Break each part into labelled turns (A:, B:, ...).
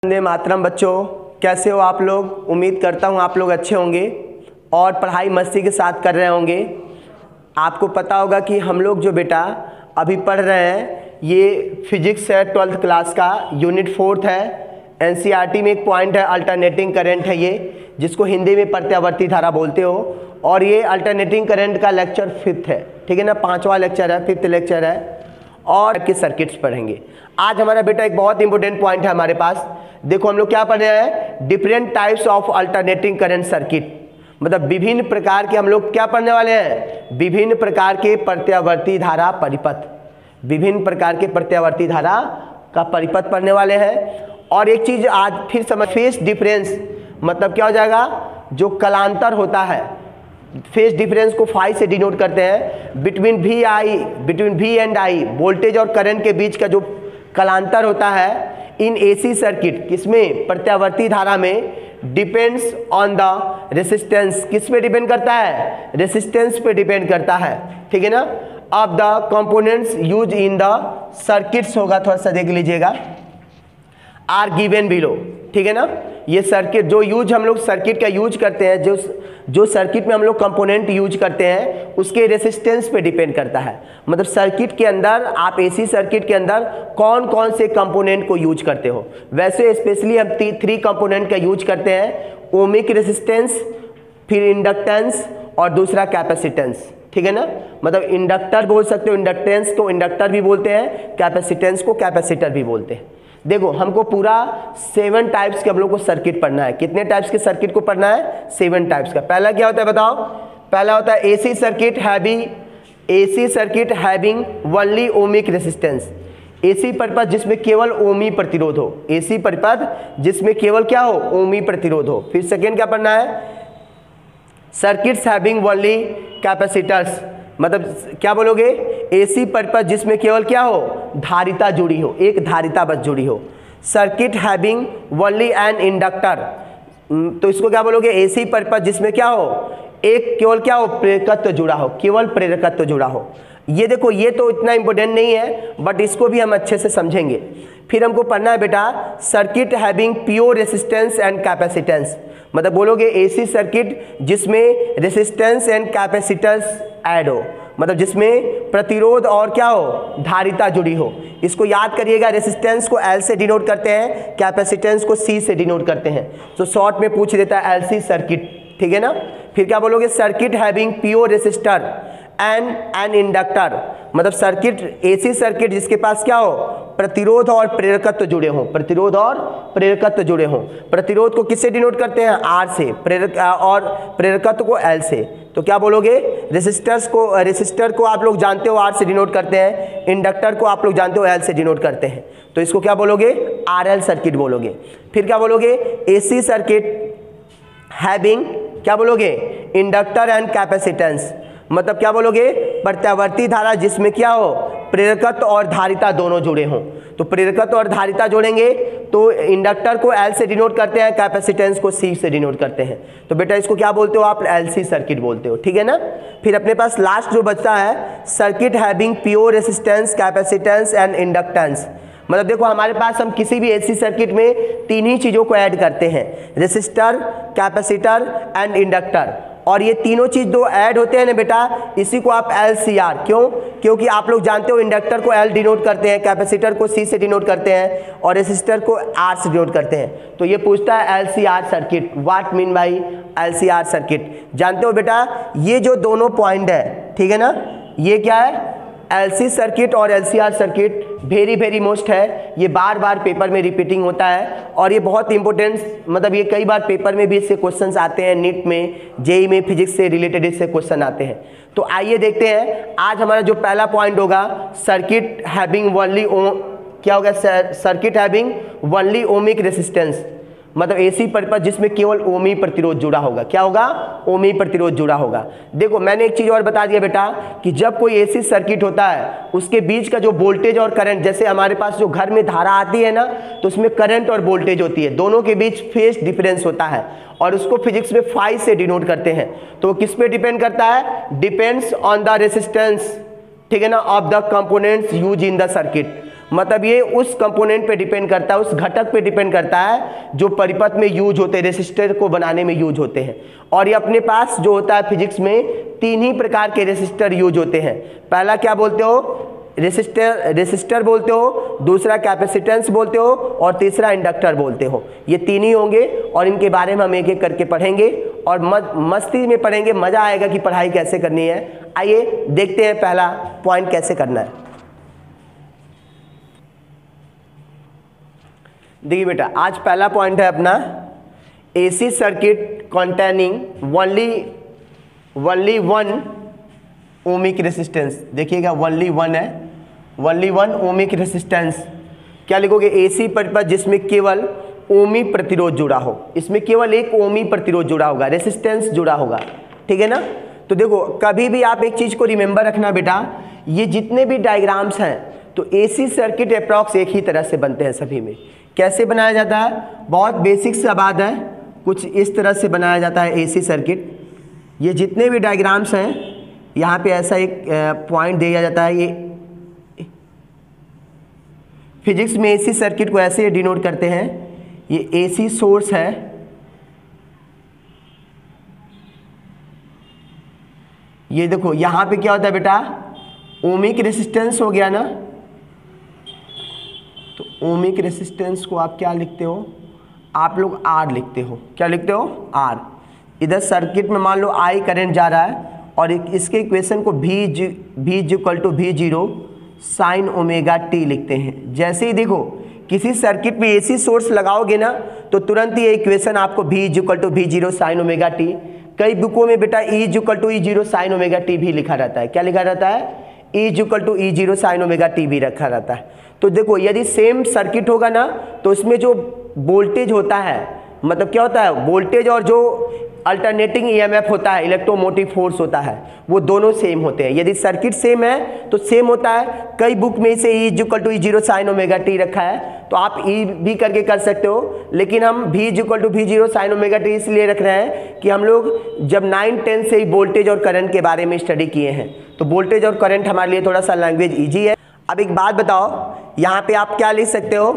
A: वंदे मातरम बच्चों, कैसे हो आप लोग। उम्मीद करता हूँ आप लोग अच्छे होंगे और पढ़ाई मस्ती के साथ कर रहे होंगे। आपको पता होगा कि हम लोग जो बेटा अभी पढ़ रहे हैं ये फिजिक्स है, 12th क्लास का यूनिट 4 है। एनसीईआरटी में एक पॉइंट है अल्टरनेटिंग करंट है ये, जिसको हिंदी में प्रत्यावर्ती धारा बोलते हो। और ये अल्टरनेटिंग करंट का लेक्चर 5th है, ठीक है ना, 5वां लेक्चर है, 5th लेक्चर है। और के सर्किट्स पढ़ेंगे आज। हमारा बेटा एक बहुत इंपॉर्टेंट पॉइंट है हमारे पास। देखो हम लोग क्या पढ़ रहे हैं, different types of alternating current circuit. मतलब विभिन्न प्रकार के हम लोग क्या पढ़ने वाले हैं, विभिन्न प्रकार के प्रत्यावर्ती धारा परिपथ, विभिन्न प्रकार के प्रत्यावर्ती धारा का परिपथ पढ़ने वाले हैं। और एक चीज आज फिर समझ, फेज डिफरेंस मतलब क्या हो जाएगा, जो कलांतर होता है। फेज डिफरेंस को फाई से डिनोट करते हैं। Between V and I, voltage और करंट के बीच का जो कलांतर होता है इन एसी सर्किट, किसमें, प्रत्यावर्ती धारा में, डिपेंड्स ऑन द रेसिस्टेंस। किस पे डिपेंड करता है, रेसिस्टेंस पे डिपेंड करता है, ठीक है ना। अब the components use in the circuits होगा, थोड़ा सा देख लीजिएगा, आर गिवन बिलो, ठीक है ना। ये सर्किट जो यूज हम लोग सर्किट का यूज करते हैं, जो सर्किट में हम लोग कंपोनेंट यूज करते हैं उसके रेसिस्टेंस पे डिपेंड करता है। मतलब सर्किट के अंदर आप एसी सर्किट के अंदर कौन कौन से कंपोनेंट को यूज करते हो। वैसे स्पेशली हम 3 कंपोनेंट का यूज करते हैं, ओमिक रेसिस्टेंस, फिर इंडक्टेंस और दूसरा कैपेसिटेंस, ठीक है ना। मतलब इंडक्टर बोल सकते हो, इंडक्टेंस को इंडक्टर भी बोलते हैं, कैपेसिटेंस को कैपेसिटर भी बोलते हैं। देखो हमको पूरा 7 टाइप्स के हम लोग को सर्किट पढ़ना है। कितने टाइप्स के सर्किट को पढ़ना है, 7 टाइप्स का। पहला क्या होता है बताओ, पहला होता है AC circuit having only ohmic resistance. AC परिपथ जिसमें केवल ओमी प्रतिरोध हो, एसी परिपथ जिसमें केवल क्या हो, ओमी प्रतिरोध हो। फिर सेकेंड क्या पढ़ना है, सर्किट्स हैविंग ओनली कैपेसिटर्स। मतलब क्या बोलोगे, एसी परिपथ जिसमें केवल क्या हो, धारिता जुड़ी हो, एक धारिता बस जुड़ी हो। Circuit having only an inductor, तो इसको क्या बोलोगे, एसी परिपथ जिसमें क्या हो, एक केवल क्या हो, प्रेरकत्व जुड़ा हो, केवल प्रेरकत्व जुड़ा हो। ये देखो ये तो इतना इंपॉर्टेंट नहीं है, बट इसको भी हम अच्छे से समझेंगे। फिर हमको पढ़ना है बेटा circuit having pure resistance and capacitance. मतलब बोलोगे एसी सर्किट जिसमें रेसिस्टेंस एंड कैपेसिटेंस ऐड हो, मतलब जिसमें प्रतिरोध और क्या हो, धारिता जुड़ी हो। इसको याद करिएगा, रेसिस्टेंस को एल से डिनोट करते हैं, कैपेसिटेंस को सी से डिनोट करते हैं। तो शॉर्ट में पूछ देता है एलसी सर्किट, ठीक है ना। फिर क्या बोलोगे, circuit having pure resistor and an inductor. मतलब सर्किट, एसी सर्किट जिसके पास क्या हो, प्रतिरोध और प्रेरकत्व जुड़े हों, प्रतिरोध और प्रेरकत्व जुड़े हों। प्रतिरोध को किससे डिनोट करते हैं, आर से, और प्रेरकत्व को एल से। तो क्या बोलोगे, रेसिस्टर को आप लोग जानते हो आर से डिनोट करते हैं, इंडक्टर को आप लोग जानते हो एल से डिनोट करते हैं। तो इसको क्या बोलोगे, आरएल सर्किट बोलोगे। फिर क्या बोलोगे, एसी सर्किट हैविंग क्या बोलोगे, इंडक्टर एंड कैपेसिटेंस। मतलब क्या बोलोगे, प्रत्यावर्ती धारा जिसमें क्या हो, प्रेरकत्व और धारिता दोनों जुड़े हों। तो प्रेरकत्व और धारिता जोड़ेंगे तो इंडक्टर को एल से डिनोट करते हैं, कैपेसिटेंस को सी से डिनोट करते हैं। तो बेटा इसको क्या बोलते हो आप, एलसी सर्किट बोलते हो, ठीक है ना। फिर अपने पास लास्ट जो बचता है, circuit having pure resistance, capacitance and inductance. मतलब देखो हमारे पास हम किसी भी एसी सर्किट में 3 ही चीज़ों को ऐड करते हैं, रेसिस्टर, कैपेसिटर एंड इंडक्टर। और ये तीनों चीज़ जो ऐड होते हैं ना बेटा, इसी को आप LCR, क्यों, क्योंकि आप लोग जानते हो इंडक्टर को L डिनोट करते हैं, कैपेसिटर को C से डिनोट करते हैं और रेसिस्टर को R से डिनोट करते हैं। तो ये पूछता है LCR circuit, what mean by LCR circuit. जानते हो बेटा ये जो दोनों पॉइंट है, ठीक है ना, ये क्या है, एलसी सर्किट और एलसीआर सर्किट वेरी मोस्ट है। ये बार बार पेपर में रिपीटिंग होता है और ये बहुत इंपॉर्टेंट, मतलब ये कई बार पेपर में भी इससे क्वेश्चंस आते हैं, नीट में, जेई में फिजिक्स से रिलेटेड इससे क्वेश्चन आते हैं। तो आइए देखते हैं आज हमारा जो पहला पॉइंट होगा, सर्किट हैविंग ओनली, क्या होगा, circuit having only ohmic resistance. मतलब एसी परिपथ जिसमें केवल ओमी प्रतिरोध जुड़ा होगा। क्या होगा, ओमी प्रतिरोध जुड़ा होगा। देखो मैंने एक चीज और बता दिया बेटा कि जब कोई एसी सर्किट होता है उसके बीच का जो वोल्टेज और करंट, जैसे हमारे पास जो घर में धारा आती है ना, तो उसमें करंट और वोल्टेज होती है, दोनों के बीच फेज डिफरेंस होता है और उसको फिजिक्स में फाई से डिनोट करते हैं। तो किस पे डिपेंड करता है, डिपेंड्स ऑन द रेसिस्टेंस, ठीक है ना, of the components use in the circuit. मतलब ये उस कंपोनेंट पे डिपेंड करता है, उस घटक पे डिपेंड करता है जो परिपथ में यूज होते हैं, रेसिस्टर को बनाने में यूज होते हैं। और ये अपने पास जो होता है फिजिक्स में 3 ही प्रकार के रेसिस्टर यूज होते हैं। पहला क्या बोलते हो, रेसिस्टर बोलते हो, दूसरा कैपेसिटेंस बोलते हो और तीसरा इंडक्टर बोलते हो। ये 3 ही होंगे और इनके बारे में हम एक एक करके पढ़ेंगे और मस्ती में पढ़ेंगे, मजा आएगा कि पढ़ाई कैसे करनी है। आइए देखते हैं पहला पॉइंट कैसे करना है। देखिए बेटा, आज पहला पॉइंट है अपना AC circuit containing only 1 ohmic resistance. देखिएगा ओनली 1 है, ओनली 1 ओमिक रेसिस्टेंस। क्या लिखोगे, एसी परिपथ जिसमें केवल ओमी प्रतिरोध जुड़ा हो। इसमें केवल एक ओमी प्रतिरोध जुड़ा होगा, रेसिस्टेंस जुड़ा होगा, ठीक है ना। तो देखो कभी भी आप एक चीज को रिमेंबर रखना बेटा, ये जितने भी डायग्राम्स हैं तो एसी सर्किट अप्रॉक्स एक ही तरह से बनते हैं सभी में। कैसे बनाया जाता है, बहुत बेसिक सा बात है, कुछ इस तरह से बनाया जाता है एसी सर्किट। ये जितने भी डायग्राम्स हैं यहाँ पे ऐसा एक पॉइंट दिया जाता है। ये फिजिक्स में एसी सर्किट को ऐसे डिनोट करते हैं, ये एसी सोर्स है, ये देखो यहाँ पे क्या होता है बेटा, ओमिक रेसिस्टेंस हो गया ना। तो ओमिक रेसिस्टेंस को आप क्या लिखते हो, आप लोग आर लिखते हो। क्या लिखते हो, आर। इधर सर्किट में मान लो आई करंट जा रहा है और इसके इक्वेशन को V=V0 साइन ओमेगा टी लिखते हैं। जैसे ही देखो किसी सर्किट में एसी सोर्स लगाओगे ना तो तुरंत ये इक्वेशन आपको V=V0 साइन ओमेगा टी, कई बुकों में बेटा E=E0 साइन ओमेगा टी भी लिखा रहता है। क्या लिखा रहता है, E=E0 साइन ओमेगा टी भी रखा रहता है। तो देखो यदि सेम सर्किट होगा ना तो इसमें जो वोल्टेज होता है, मतलब क्या होता है, वोल्टेज और जो अल्टरनेटिंग ईएमएफ होता है, इलेक्ट्रोमोटिव फोर्स होता है, वो दोनों सेम होते हैं। यदि सर्किट सेम है तो सेम होता है। कई बुक में इसे E=E0 साइन ओमेगा टी रखा है, तो आप E भी करके कर सकते हो, लेकिन हम V=V0 साइन ओमेगा टी इसलिए रख रहे हैं कि हम लोग जब 9-10 से ही वोल्टेज और करंट के बारे में स्टडी किए हैं, तो वोल्टेज और करंट हमारे लिए थोड़ा सा लैंग्वेज ईजी है। अब एक बात बताओ, यहाँ पे आप क्या लिख सकते हो,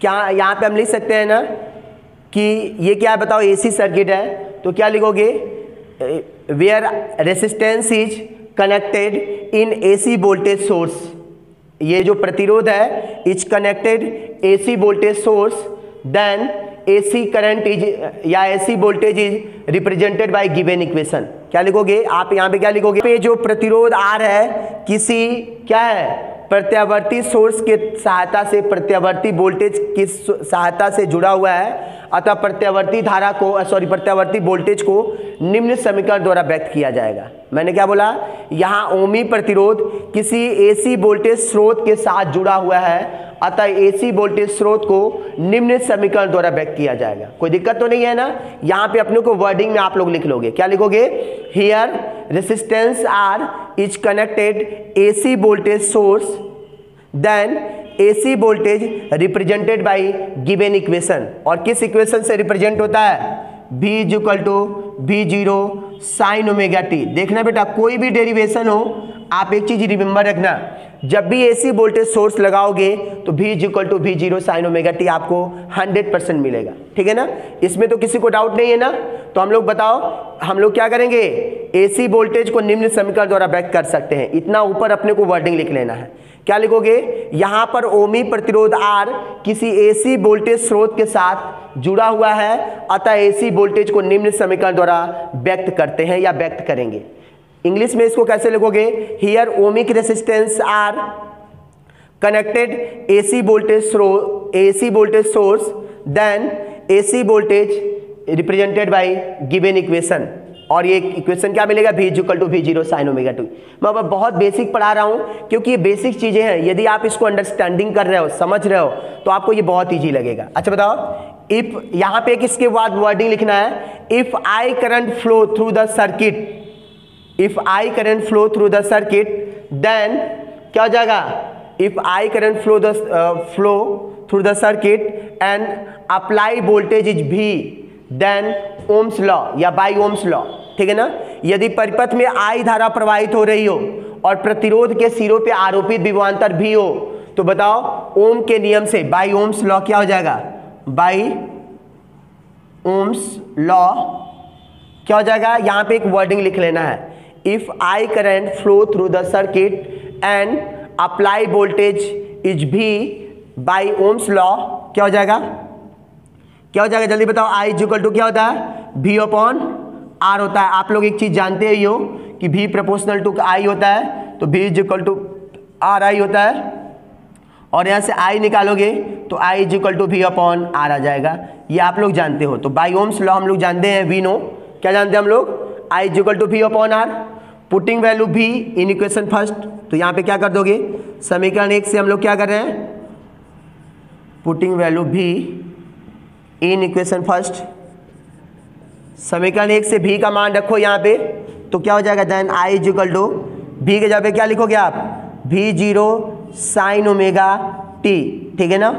A: क्या यहाँ पे हम लिख सकते हैं ना कि ये क्या बताओ, एसी सर्किट है, तो क्या लिखोगे, where resistance is connected in AC voltage source. ये जो प्रतिरोध है is connected AC voltage source, then AC current is या AC voltage is represented by given equation. क्या लिखोगे आप यहाँ पे, क्या लिखोगे, पे जो प्रतिरोध आर है किसी क्या है, प्रत्यावर्ती सोर्स के सहायता से, प्रत्यावर्ती वोल्टेज की सहायता से जुड़ा हुआ है, अतः प्रत्यावर्ती धारा को प्रत्यावर्ती वोल्टेज को निम्न समीकरण द्वारा व्यक्त किया जाएगा। मैंने क्या बोला, यहाँ ओमी प्रतिरोध किसी एसी वोल्टेज स्रोत के साथ जुड़ा हुआ है, अतः एसी वोल्टेज स्रोत को निम्न समीकरण द्वारा व्यक्त किया जाएगा। कोई दिक्कत तो नहीं है ना। यहाँ पे अपने को वर्डिंग में आप लोग लिख लोगे, क्या लिखोगे, here resistance R is connected AC voltage source, then AC voltage represented by given equation. और किस इक्वेशन से रिप्रेजेंट होता है, V=V0 साइन ओमेगा टी। देखना बेटा, कोई भी डेरिवेशन हो, आप एक चीज रिमेंबर रखना, जब भी एसी वोल्टेज सोर्स लगाओगे तो V=V0 साइन ओमेगा टी आपको 100% मिलेगा, ठीक है ना। इसमें तो किसी को डाउट नहीं है ना। तो हम लोग बताओ, हम लोग क्या करेंगे, एसी वोल्टेज को निम्न समीकरण द्वारा व्यक्त कर सकते हैं। इतना ऊपर अपने को वर्डिंग लिख लेना है। क्या लिखोगे, यहाँ पर ओमी प्रतिरोध आर किसी एसी वोल्टेज स्रोत के साथ जुड़ा हुआ है, अतः एसी वोल्टेज को निम्न समीकरण द्वारा व्यक्त करते हैं या व्यक्त करेंगे। इंग्लिश में इसको कैसे लिखोगे, here ohmic resistance R connected AC voltage source, then AC voltage represented by given equation. और ये इक्वेशन क्या मिलेगा, V=V0 साइन ओमेगा टी। मैं अब बहुत बेसिक पढ़ा रहा हूँ क्योंकि ये बेसिक चीजें हैं, यदि आप इसको अंडरस्टैंडिंग कर रहे हो, समझ रहे हो, तो आपको ये बहुत ईजी लगेगा। अच्छा बताओ, इफ यहाँ पे किसके बाद वर्डिंग लिखना है, if I current flow through the circuit, if I current flow through the circuit, then क्या हो जाएगा, if I current flow through the circuit and apply voltage is V, then Ohm's law या by Ohm's law, ठीक है ना। यदि परिपथ में आई धारा प्रवाहित हो रही हो और प्रतिरोध के सिरों पे आरोपित विभवांतर भी हो, तो बताओ ओम के नियम से, बाई ओम्स लॉ क्या हो जाएगा, बाई ओम्स लॉ क्या हो जाएगा, यहां पे एक वर्डिंग लिख लेना है, if I current flow through the circuit and apply voltage is भी बाई ओम्स लॉ क्या हो जाएगा, क्या हो जाएगा जल्दी बताओ, आई इज इक्वल टू क्या होता है, भी अपॉन आर होता है। आप लोग एक चीज जानते ही हो कि भी प्रोपोर्शनल टू आई होता है, तो V is equal to R I होता है, और यहाँ से आई निकालोगे तो I is equal to V upon R आ जाएगा, ये आप लोग जानते हो। तो बाई ओम्स लॉ हम लोग जानते हैं, वी नो, क्या जानते हैं हम लोग, आई is equal to V upon are. Putting value भी इन इक्वेशन फर्स्ट, तो यहाँ पे क्या कर दोगे, समीकरण 1 से हम लोग क्या कर रहे हैं, पुटिंग वैल्यू भी इन इक्वेशन फर्स्ट, समीकरण 1 से भी का मान रखो यहाँ पे, तो क्या हो जाएगा, then I is equal to V के जगह पे क्या लिखोगे आप, भी 0 साइन ओमेगा टी, ठीक है ना,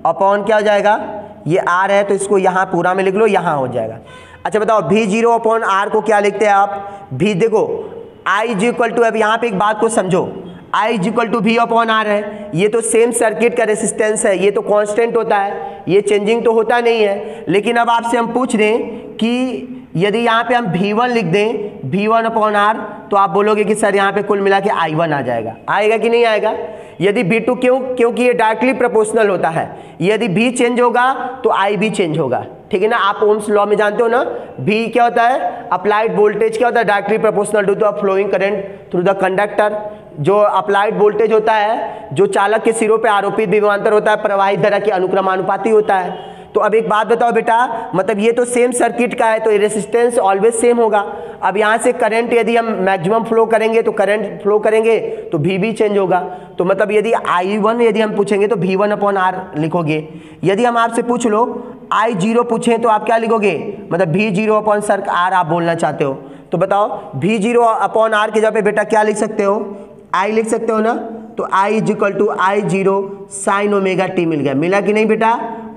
A: अपॉन क्या हो जाएगा, ये आर है तो इसको यहाँ पूरा में लिख लो, यहाँ हो जाएगा। अच्छा बताओ भी 0 अपॉन आर को क्या लिखते हैं आप, भी देखो आई इज इक्वल टू, अब यहाँ पे एक बात को समझो, आई is equal to V upon are है, ये तो सेम सर्किट का रेसिस्टेंस है, ये तो कांस्टेंट होता है, ये चेंजिंग तो होता नहीं है। लेकिन अब आपसे हम पूछ दें कि यदि यहाँ पे हम V1 लिख दें, V1 अपॉन आर, तो आप बोलोगे कि सर यहाँ पे कुल मिला के I1 आ जाएगा, आएगा कि नहीं आएगा। यदि V2 क्यों, क्योंकि ये डायरेक्टली प्रोपोर्शनल होता है, यदि V चेंज होगा तो I भी चेंज होगा, ठीक है ना। आप ओम्स लॉ में जानते हो ना, V क्या होता है, अप्लाइड वोल्टेज क्या होता है, directly proportional to the flowing current through the conductor. जो अप्लाइड वोल्टेज होता है, जो चालक के सिरों पे आरोपित विभवांतर होता है, प्रवाहित धारा के अनुक्रमानुपाती होता है। तो अब एक बात बताओ बेटा, मतलब ये तो सेम सर्किट का है, तो रेजिस्टेंस ऑलवेज सेम होगा। अब यहाँ से करंट यदि हम मैक्सिमम फ्लो करेंगे, तो करंट फ्लो करेंगे तो V भी चेंज होगा। तो मतलब यदि I1 यदि हम पूछेंगे तो V1 अपॉन आर लिखोगे। यदि हम आपसे पूछ लो I0 पूछें तो आप क्या लिखोगे, मतलब V0 अपॉन सर आर आप बोलना चाहते हो, तो बताओ V0 अपॉन आर के जगह पे बेटा क्या लिख सकते हो, I लिख सकते हो ना। तो I is equal to I0 sine omega t मिल गया, मिला कि नहीं बेटा।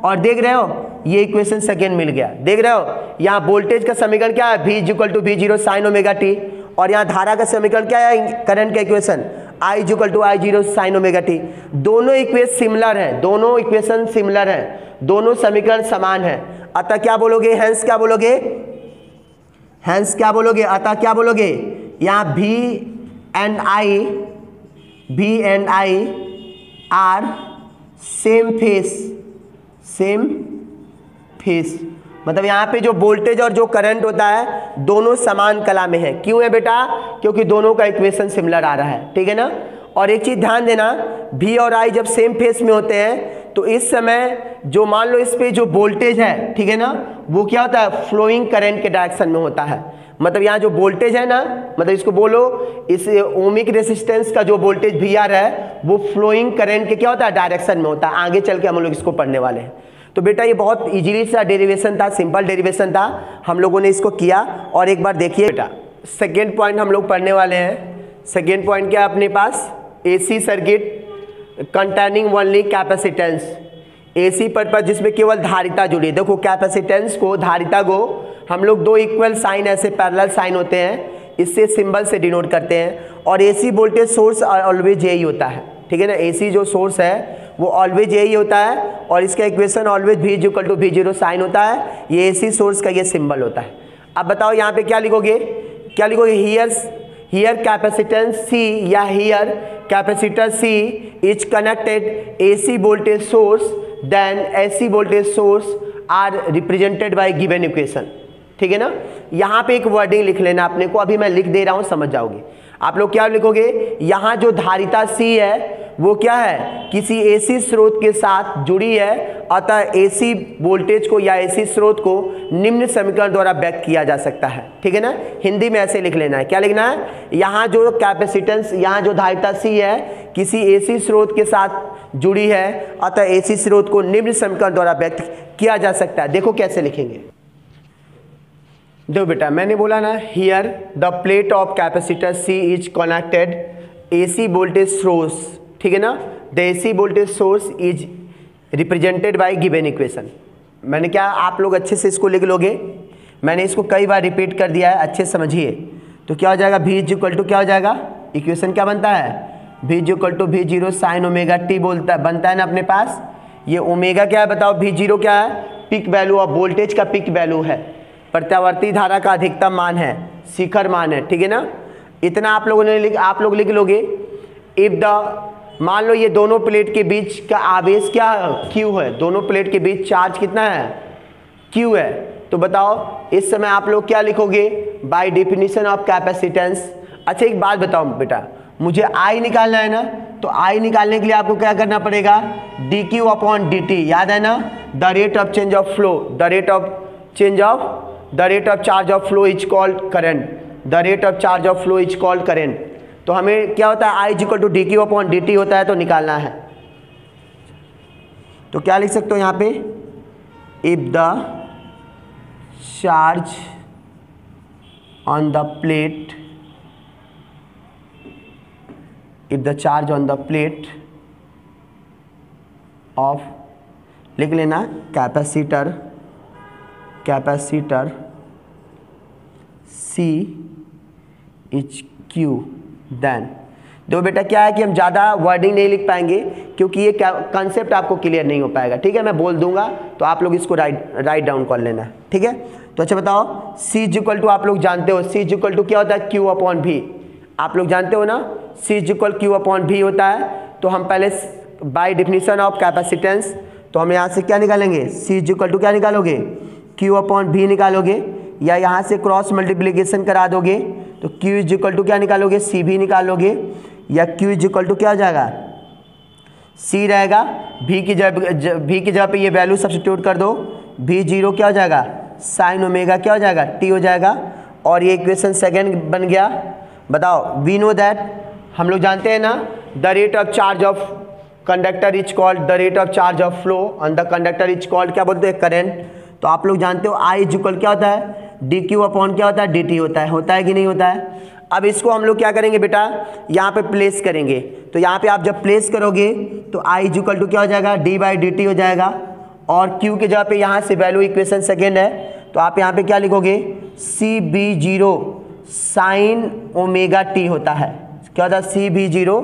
A: और देख रहे हो ये इक्वेशन सेकेंड मिल गया, देख रहे हो यहाँ वोल्टेज का समीकरण क्या है, V is equal to V0 sine omega T, और यहाँ धारा का समीकरण क्या है, करंट का equation I is equal to I0 sine omega T. दोनों इक्वेशन सिमिलर हैं, दोनों इक्वेशन सिमिलर हैं, दोनों समीकरण समान हैं। अतः क्या बोलोगे, हैंस क्या बोलोगे, हैंस क्या बोलोगे, अतः क्या बोलोगे, यहाँ V and I are same phase, मतलब यहाँ पे जो वोल्टेज और जो करंट होता है दोनों समान कला में है। क्यों है बेटा, क्योंकि दोनों का इक्वेशन सिमिलर आ रहा है, ठीक है ना। और एक चीज ध्यान देना, V और I जब सेम फेस में होते हैं तो इस समय जो मान लो इस पे जो वोल्टेज है, ठीक है ना, वो क्या होता है, फ्लोइंग करंट के डायरेक्शन में होता है। मतलब यहाँ जो वोल्टेज है ना, मतलब इसको बोलो इस ओमिक रेसिस्टेंस का जो वोल्टेज VR है वो फ्लोइंग करंट के क्या होता है, डायरेक्शन में होता है। आगे चल के हम लोग इसको पढ़ने वाले हैं। तो बेटा ये बहुत इजीली सा डेरिवेशन था, सिंपल डेरिवेशन था, हम लोगों ने इसको किया। और एक बार देखिए बेटा, सेकेंड पॉइंट हम लोग पढ़ने वाले हैं। सेकेंड पॉइंट क्या है अपने पास, AC circuit containing only capacitance, AC purpose जिसमें केवल धारिता जुड़ी है। देखो कैपेसिटेंस को, धारिता को हम लोग दो इक्वल साइन ऐसे पैरेलल साइन होते हैं, इससे सिंबल से डिनोट करते हैं। और AC वोल्टेज सोर्स ऑलवेज यही होता है, ठीक है ना। AC जो सोर्स है वो ऑलवेज यही होता है, और इसका equation always V is equal to V0 sine होता है। ये AC सोर्स का ये सिंबल होता है। अब बताओ यहाँ पे क्या लिखोगे, क्या लिखोगे, हियर कैपेसिटेंस C या here capacitor C is connected AC voltage source, then AC voltage source are represented by given equation, ठीक है ना। यहाँ पे एक वर्डिंग लिख लेना अपने को, अभी मैं लिख दे रहा हूँ समझ जाओगे। आप लोग क्या लिखोगे, यहाँ जो धारिता C है वो क्या है, किसी AC स्रोत के साथ जुड़ी है, अतः AC वोल्टेज को या AC स्रोत को निम्न समीकरण द्वारा व्यक्त किया जा सकता है, ठीक है ना। हिंदी में ऐसे लिख लेना है, क्या लिखना है, यहाँ जो कैपेसिटेंस, यहाँ जो धारिता C है किसी AC स्रोत के साथ जुड़ी है, अतः AC स्रोत को निम्न समीकरण द्वारा व्यक्त किया जा सकता है। देखो कैसे लिखेंगे, देखो बेटा मैंने बोला ना, here the plate of capacitor C is connected AC voltage source, ठीक है ना। The AC voltage source is represented by given equation. मैंने क्या, आप लोग अच्छे से इसको लिख लोगे, मैंने इसको कई बार रिपीट कर दिया है, अच्छे समझिए। तो क्या हो जाएगा, V इज इक्वल टू क्या हो जाएगा, इक्वेशन क्या बनता है, V equal to V zero sine omega T बोलता है, बनता है ना अपने पास। ये ओमेगा क्या है बताओ, V जीरो क्या है, पिक वैल्यू ऑफ वोल्टेज का पिक वैल्यू है, प्रत्यावर्ती धारा का अधिकतम मान है, शिखर मान है, ठीक है ना। इतना आप लोग लिख लोगे। इफ द, मान लो ये दोनों प्लेट के बीच का आवेश क्या Q है, दोनों प्लेट के बीच चार्ज कितना है, Q है। तो बताओ इस समय आप लोग क्या लिखोगे, बाय डेफिनेशन ऑफ कैपेसिटेंस। अच्छा एक बात बताओ बेटा, मुझे I निकालना है ना, तो I निकालने के लिए आपको क्या करना पड़ेगा, dq अपॉन dt, याद है ना, the rate of change of flow, the rate of charge of flow is called current, the rate of charge of flow is called current. तो हमें क्या होता है, I equal to dq upon dt होता है, तो निकालना है। तो क्या लिख सकते हो यहाँ पे, if the charge on the plate, if the charge on the plate of, लिख लेना capacitor C is Q, then देखो बेटा क्या है कि हम ज़्यादा वर्डिंग नहीं लिख पाएंगे क्योंकि ये कंसेप्ट आपको क्लियर नहीं हो पाएगा, ठीक है। मैं बोल दूंगा तो आप लोग इसको राइट डाउन कर लेना, ठीक है। तो अच्छा बताओ, C इक्वल टू आप लोग जानते हो, C इक्वल टू क्या होता है, Q अपॉन V, आप लोग जानते हो ना, C equal Q upon V होता है। तो हम पहले बाय डिफिनीशन ऑफ कैपेसिटेंस, तो हम यहाँ से क्या निकालेंगे, C इक्वल टू क्या निकालोगे, Q अपॉन V निकालोगे, या यहाँ से क्रॉस मल्टीप्लिकेशन करा दोगे तो Q इक्वल टू क्या निकालोगे, CV निकालोगे, या Q इक्वल टू क्या हो जाएगा, C रहेगा, V की जगह पे ये वैल्यू सब्स्टिट्यूट कर दो, V जीरो क्या हो जाएगा, साइन ओमेगा क्या हो जाएगा, T हो जाएगा, और ये इक्वेशन सेकेंड बन गया। बताओ वी नो दैट, हम लोग जानते हैं ना, the rate of charge of conductor is called, the rate of charge of flow on the conductor is called क्या बोलते हैं, करंट। तो आप लोग जानते हो I इक्वल क्या होता है, dq अपॉन क्या होता है, dt होता है कि नहीं होता है। अब इसको हम लोग क्या करेंगे बेटा, यहाँ पे प्लेस करेंगे। तो यहाँ पे आप जब प्लेस करोगे तो I इक्वल टू क्या हो जाएगा, d बाई dt हो जाएगा, और Q के जगह पे यहाँ से वैल्यू इक्वेशन सेकेंड है, तो आप यहाँ पे क्या लिखोगे, CB0 साइन ओमेगा टी होता है, क्या होता है, CB0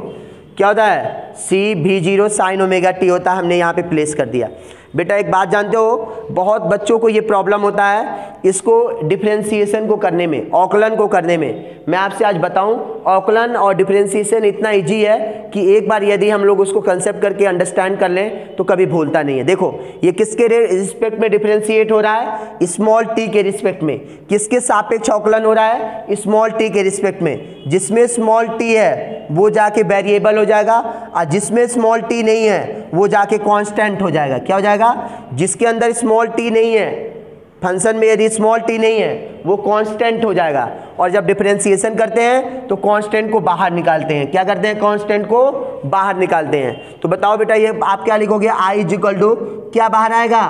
A: क्या होता है, CB0 साइन ओमेगा टी होता है, हमने यहाँ पे प्लेस कर दिया। बेटा एक बात जानते हो, बहुत बच्चों को ये प्रॉब्लम होता है इसको डिफरेंशिएशन को करने में, औकलन को करने में। मैं आपसे आज बताऊं, औकलन और डिफरेंशिएशन इतना इजी है कि एक बार यदि हम लोग उसको कंसेप्ट करके अंडरस्टैंड कर लें तो कभी भूलता नहीं है। देखो ये किसके रिस्पेक्ट में डिफरेंशिएट हो रहा है, स्मॉल टी के रिस्पेक्ट में। किसके सापेक्ष औकलन हो रहा है, स्मॉल टी के रिस्पेक्ट में। जिसमें स्मॉल टी है वो जाके वेरिएबल हो जाएगा, और जिसमें स्मॉल टी नहीं है वो जाके कांस्टेंट हो जाएगा। क्या हो जाएगा, जिसके अंदर स्मॉल टी नहीं है, फंक्शन में यदि स्मॉल टी नहीं है वो कांस्टेंट हो जाएगा। और जब डिफरेंशिएशन करते हैं तो कांस्टेंट को बाहर निकालते हैं। क्या करते हैं, कांस्टेंट को बाहर निकालते हैं। तो बताओ बेटा ये आप क्या लिखोगे, I इक्वल टू क्या बाहर आएगा,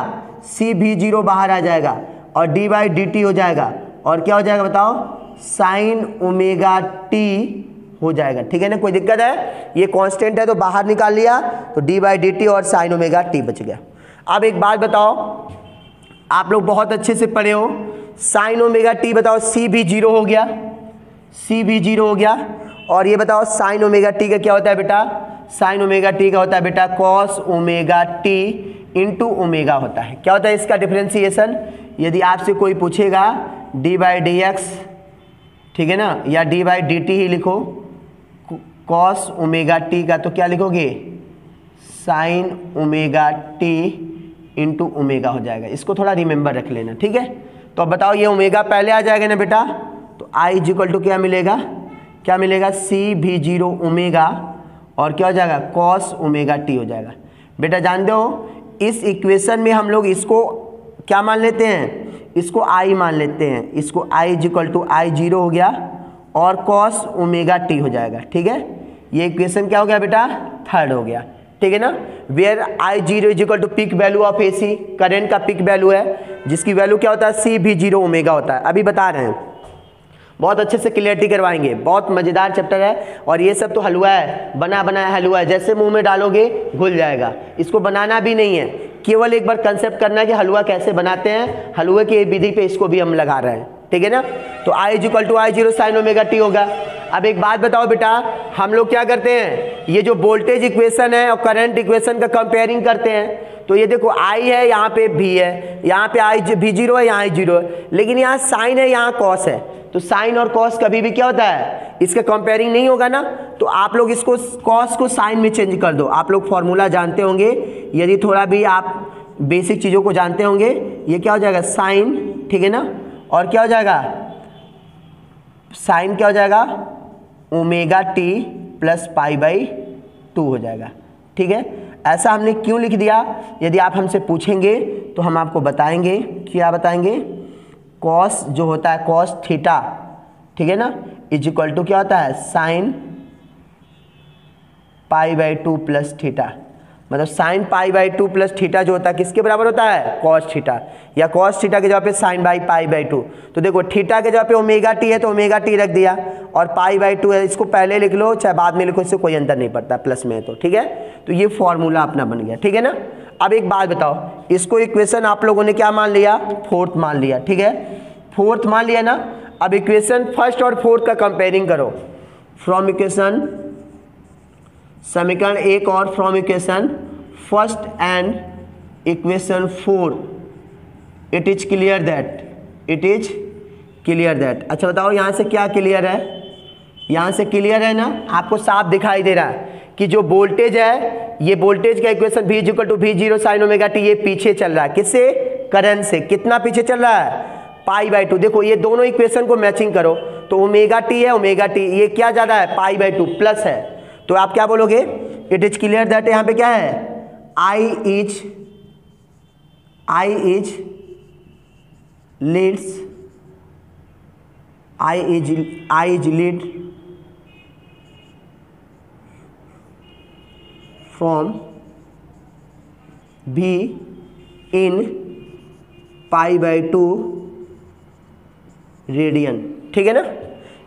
A: CB0 बाहर आ जाएगा, और d बाई dt हो जाएगा, और क्या हो जाएगा बताओ, साइन ओमेगा टी हो जाएगा। ठीक है ना, कोई दिक्कत है, ये कांस्टेंट है तो बाहर निकाल लिया, तो d बाई dt और साइन ओमेगा टी बच गया। अब एक बात बताओ, आप लोग बहुत अच्छे से पढ़े हो, साइन ओमेगा टी बताओ CB0 हो गया, CB0 हो गया, और ये बताओ साइन ओमेगा टी का क्या होता है बेटा, साइन ओमेगा टी का होता है बेटा cos omega T into omega होता है। क्या होता है इसका डिफरेंशिएशन, यदि आपसे कोई पूछेगा d बाई डी एक्स, ठीक है ना, या d बाई डी टी ही लिखो, कॉस ओमेगा टी का तो क्या लिखोगे, sign omega T into omega हो जाएगा। इसको थोड़ा रिमेंबर रख लेना, ठीक है। तो अब बताओ ये ओमेगा पहले आ जाएगा ना बेटा, तो I इक्वल टू क्या मिलेगा, क्या मिलेगा, CB0 ओमेगा, और क्या हो जाएगा, कॉस ओमेगा टी हो जाएगा। बेटा जानते हो इस इक्वेशन में हम लोग इसको क्या मान लेते हैं, इसको I मान लेते हैं, इसको I इक्वल टू I0 हो गया और कॉस ओमेगा टी हो जाएगा। ठीक है, ये इक्वेशन क्या हो गया बेटा, थर्ड हो गया। ठीक है ना, where I0 is equal to peak value of AC, current का पिक वैल्यू है, जिसकी वैल्यू क्या होता है, CB0 ओमेगा होता है। अभी बता रहे हैं, बहुत अच्छे से क्लियरिटी करवाएंगे, बहुत मजेदार चैप्टर है। और ये सब तो हलवा है, बना बनाया हलवा है, जैसे मुंह में डालोगे घुल जाएगा। इसको बनाना भी नहीं है, केवल एक बार कंसेप्ट करना है कि हलवा कैसे बनाते हैं, हलवे की विधि पे इसको भी हम लगा रहे हैं। ठीक है ना, तो I equal to I0 sine omega T होगा। अब एक बात बताओ बेटा, हम लोग क्या करते हैं, ये जो वोल्टेज इक्वेशन है और करंट इक्वेशन का कंपेयरिंग करते हैं। तो ये देखो I है, यहाँ पे V है, यहाँ पे V0 है, यहाँ I0 है, लेकिन यहाँ साइन है, यहाँ कॉस है। तो साइन और कॉस कभी भी क्या होता है, इसका कंपेयरिंग नहीं होगा ना। तो आप लोग इसको कॉस को साइन में चेंज कर दो। आप लोग फॉर्मूला जानते होंगे, यदि थोड़ा भी आप बेसिक चीज़ों को जानते होंगे, ये क्या हो जाएगा साइन, ठीक है ना, और क्या हो जाएगा साइन, क्या हो जाएगा omega T plus pi by 2 हो जाएगा, ठीक है। ऐसा हमने क्यों लिख दिया, यदि आप हमसे पूछेंगे तो हम आपको बताएंगे, क्या बताएंगे, कॉस जो होता है कॉस थीटा, ठीक है ना, इज इक्वल टू क्या होता है sine pi by 2 plus theta. मतलब sine pi by 2 plus theta जो होता है किसके बराबर होता है, कॉस थीटा, या कॉस थीटा के जगह पे साइन बाई पाई बाई 2। तो देखो थीटा के जगह पे ओमेगा टी है तो ओमेगा टी रख दिया, और पाई बाई 2 है, इसको पहले लिख लो चाहे बाद में लिखो, इससे कोई अंतर नहीं पड़ता, प्लस में है तो, ठीक है। तो ये फॉर्मूला अपना बन गया, ठीक है ना। अब एक बात बताओ, इसको इक्वेशन आप लोगों ने क्या मान लिया, फोर्थ मान लिया, ठीक है, फोर्थ मान लिया ना। अब इक्वेशन फर्स्ट और फोर्थ का कंपेयरिंग करो, फ्रॉम इक्वेशन समीकरण 1 और from equation first and equation 4, it is clear that, अच्छा बताओ यहाँ से क्या क्लियर है, यहाँ से क्लियर है ना, आपको साफ दिखाई दे रहा है कि जो वोल्टेज है, ये वोल्टेज का equation V equal to V0 sine omega T, ये पीछे चल रहा है, किससे, करंट से। कितना पीछे चल रहा है, पाई बाई 2। देखो ये दोनों इक्वेशन को मैचिंग करो, तो ओमेगा टी है, ओमेगा टी ये क्या ज़्यादा है, पाई बाई 2 प्लस है, तो आप क्या बोलोगे, इट इज क्लियर दैट, यहाँ पे क्या है, I is lead from V in pi by 2 radian, ठीक है ना,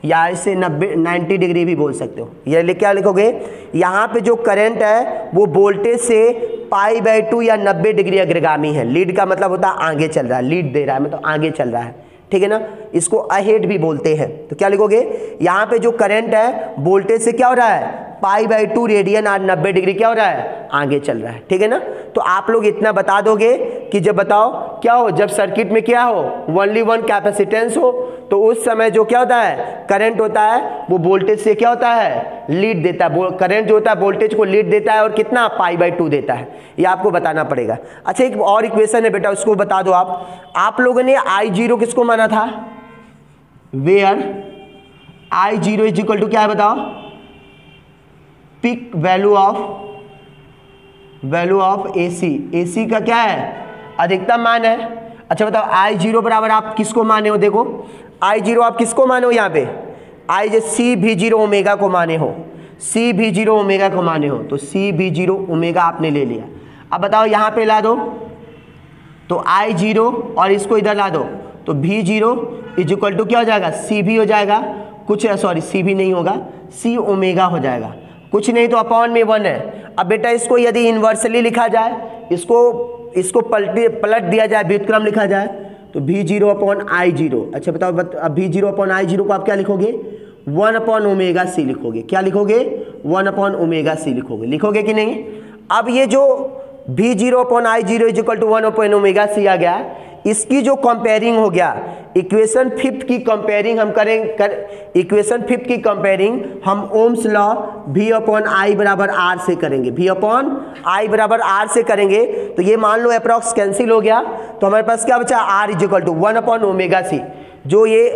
A: या इसे 90 डिग्री भी बोल सकते हो। ये क्या लिखोगे, यहाँ पे जो करंट है वो वोल्टेज से पाई बाई 2 या 90 डिग्री अग्रगामी है। लीड का मतलब होता है आगे चल रहा है, लीड दे रहा है मतलब आगे चल रहा है, ठीक है ना, इसको अहेड भी बोलते हैं। तो क्या लिखोगे, यहाँ पे जो करंट है वोल्टेज से क्या हो रहा है, पाई बाई 2 रेडियन और 90 डिग्री क्या हो रहा है, आगे चल रहा है, ठीक है ना। तो आप लोग इतना बता दोगे कि जब बताओ क्या हो, जब सर्किट में क्या हो, ओनली वन कैपेसिटेंस हो, तो उस समय जो क्या होता है, करंट होता है वो वोल्टेज से क्या होता है, लीड देता है। करंट जो होता है वोल्टेज को लीड देता है, और कितना, पाई बाई 2 देता है। ये आपको बताना पड़ेगा। अच्छा एक और इक्वेशन है बेटा, उसको बता दो आप लोगों ने I0 किसको माना था, where I0 is equal to क्या है बताओ, पिक वैल्यू ऑफ AC का क्या है, अधिकतम मान है। अच्छा बताओ I0 बराबर आप किसको माने हो, देखो I0 आप किसको माने हो, यहाँ पे CV0 ओमेगा को माने हो, CV0 ओमेगा को माने हो, तो CV0 ओमेगा आपने ले लिया। अब बताओ यहाँ पे ला दो, तो I0 और इसको इधर ला दो, तो V0 इज इक्वल टू क्या हो जाएगा, CV हो जाएगा, कुछ सॉरी CV नहीं होगा, C ओमेगा हो जाएगा, कुछ नहीं तो अपॉन में 1 है। अब बेटा इसको यदि इन्वर्सली लिखा जाए, इसको पलट दिया जाए, व्युत्क्रम लिखा जाए, तो V0 अपॉन I0। अच्छा बताओ अब V0 अपॉन I0 को आप क्या लिखोगे, 1 अपॉन ओमेगा C लिखोगे। क्या लिखोगे, 1 अपॉन ओमेगा C लिखोगे कि नहीं। अब ये जो V0 upon I0 is equal to 1 upon omega C आ गया, इसकी जो कंपेयरिंग हो गया, इक्वेशन फिफ्थ की कंपेयरिंग हम इक्वेशन फिफ्थ की कंपेयरिंग हम Ohm's law V upon I बराबर R से करेंगे, V अपॉन I बराबर R से करेंगे। तो ये मान लो अप्रॉक्स कैंसिल हो गया, तो हमारे पास क्या बचा, R is equal to 1 upon omega C। जो ये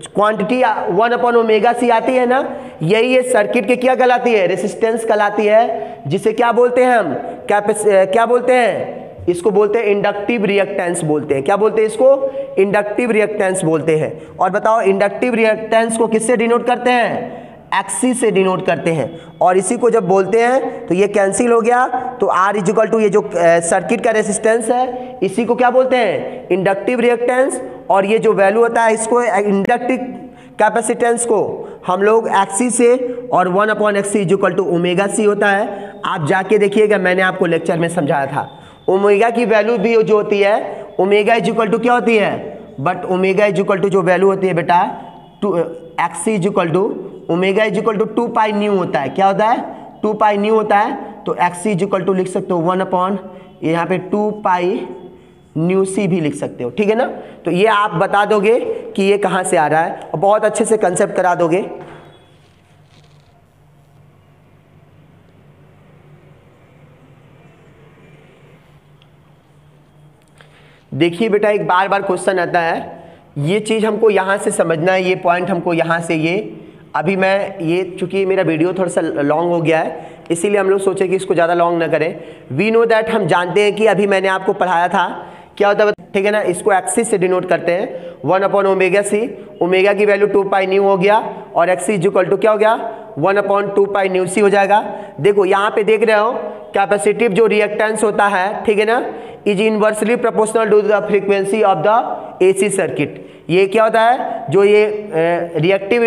A: क्वांटिटी 1 अपॉन ओमेगा C आती है ना, यही ये सर्किट के क्या कहलाती है, रेसिस्टेंस कहलाती है, जिसे क्या बोलते हैं हम, क्या बोलते हैं, इसको बोलते हैं इंडक्टिव रिएक्टेंस बोलते हैं। क्या बोलते हैं इसको, इंडक्टिव रिएक्टेंस बोलते हैं। और बताओ इंडक्टिव रिएक्टेंस को किससे डिनोट करते हैं, एक्सी से डिनोट करते हैं। और इसी को जब बोलते हैं तो ये कैंसिल हो गया, तो R इज इक्वल टू ये जो सर्किट का रेसिस्टेंस है, इसी को क्या बोलते हैं, इंडक्टिव रिएक्टेंस। और ये जो वैल्यू होता है, इसको इंडक्टिव कैपेसिटेंस को हम लोग एक्सी से, और 1 upon XC is equal to omega C होता है। आप जाके देखिएगा, मैंने आपको लेक्चर में समझाया था। ओमेगा की वैल्यू भी जो होती है, ओमेगा इज इक्वल टू क्या होती है, but omega is equal to जो वैल्यू होती है बेटा, XC is equal to omega is equal to 2 pi nu होता है, क्या होता है 2 पाई न्यू होता है, तो एक्स इज इक्वल टू लिख सकते हो 1 अपॉन यहाँ पे 2 पाई न्यू सी भी लिख सकते हो, ठीक है ना। तो ये आप बता दोगे कि ये कहाँ से आ रहा है और बहुत अच्छे से कंसेप्ट करा दोगे। देखिए बेटा एक बार बार क्वेश्चन आता है, ये चीज़ हमको यहाँ से समझना है, ये पॉइंट हमको यहाँ से ये अभी मैं ये चूंकि मेरा वीडियो थोड़ा सा लॉन्ग हो गया है इसीलिए हम लोग सोचे कि इसको ज़्यादा लॉन्ग ना करें। वी नो दैट हम जानते हैं कि अभी मैंने आपको पढ़ाया था क्या होता है, ठीक है ना। इसको एक्सिस से डिनोट करते हैं 1 अपॉन ओमेगा सी, ओमेगा की वैल्यू 2 पाई न्यू हो गया और एक्स इज इक्वल टू क्या हो गया 1 अपॉन 2 पाई न्यू सी हो जाएगा। देखो यहाँ पे देख रहे हो कैपेसिटिव जो रिएक्टेंस होता है, ठीक है ना, is inversely proportional to the frequency of the AC circuit. ये क्या होता है, जो ये रिएक्टिव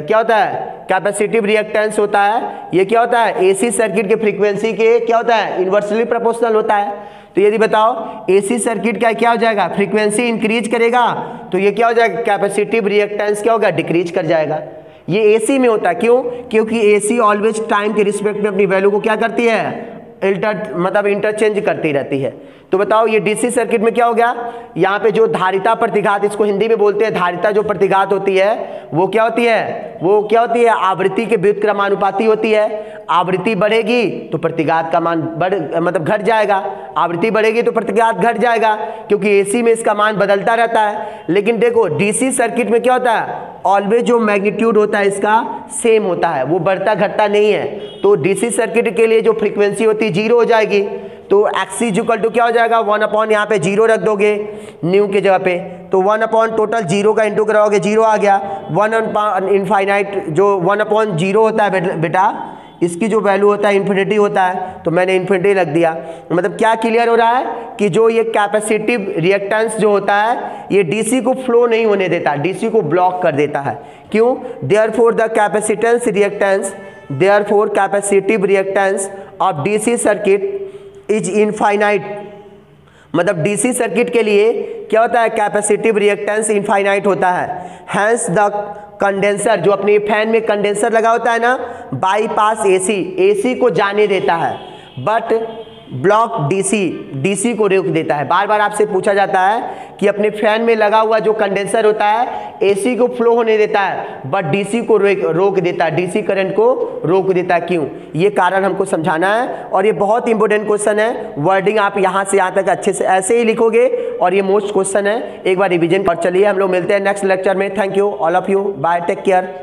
A: क्या होता है कैपेसिटिव रिएक्टेंस होता है, ये क्या होता है एसी सर्किट के फ्रीक्वेंसी के क्या होता है इनवर्सली प्रोपोर्शनल होता है। तो यदि बताओ एसी सर्किट का क्या हो जाएगा फ्रीक्वेंसी इंक्रीज करेगा तो ये क्या हो जाएगा कैपेसिटिव रिएक्टेंस क्या होगा डिक्रीज कर जाएगा। ये एसी में होता है, क्यों, क्योंकि एसी ऑलवेज टाइम के रिस्पेक्ट में अपनी वैल्यू को क्या करती है मतलब इंटरचेंज करती रहती है। तो बताओ ये डीसी सर्किट में क्या हो गया, यहाँ पे जो धारिता प्रतिघात, इसको हिंदी में बोलते हैं धारिता जो प्रतिघात होती है वो क्या होती है, वो क्या होती है आवृत्ति के व्युत्क्रमानुपाती होती है। आवृत्ति बढ़ेगी तो प्रतिघात का मान मतलब घट जाएगा, आवृत्ति बढ़ेगी तो प्रतिघात घट जाएगा, क्योंकि एसी में इसका मान बदलता रहता है। लेकिन देखो डीसी सर्किट में क्या होता है ऑलवेज जो मैग्नीट्यूड होता है इसका सेम होता है, वो बढ़ता घटता नहीं है। तो डीसी सर्किट के लिए जो फ्रीक्वेंसी होती है 0 हो जाएगी, तो एक्स इज इक्वल टू क्या हो जाएगा 1 अपॉन यहाँ पे 0 रख दोगे न्यू के जगह पे, तो 1 अपॉन टोटल 0 का इंटू कराओगे 0 आ गया, 1 अपॉन इनफाइनाइट जो 1 अपॉन 0 होता है बेटा इसकी जो वैल्यू होता है इन्फिनिटी होता है, तो मैंने इन्फिनिटी रख दिया। मतलब क्या क्लियर हो रहा है कि जो ये कैपेसिटिव रिएक्टेंस जो होता है ये डीसी को फ्लो नहीं होने देता, डीसी को ब्लॉक कर देता है। क्यों, therefore the capacitance reactance, therefore capacitive reactance of DC circuit is infinite. मतलब डीसी सर्किट के लिए क्या होता है कैपेसिटिव रिएक्टेंस इनफाइनाइट होता है। हैंस द कंडेंसर, जो अपने फैन में कंडेंसर लगा होता है ना, बाईपास एसी, एसी को जाने देता है बट ब्लॉक डीसी, डीसी को रोक देता है। बार बार आपसे पूछा जाता है कि अपने फैन में लगा हुआ जो कंडेंसर होता है एसी को फ्लो होने देता है बट डीसी को रोक देता है, डीसी करंट को रोक देता है। क्यों, ये कारण हमको समझाना है और ये बहुत इंपॉर्टेंट क्वेश्चन है। वर्डिंग आप यहाँ से यहाँ तक अच्छे से ऐसे ही लिखोगे और ये मोस्ट क्वेश्चन है, एक बार रिविजन कर। चलिए हम लोग मिलते हैं नेक्स्ट लेक्चर में। Thank you all of you, bye, take care.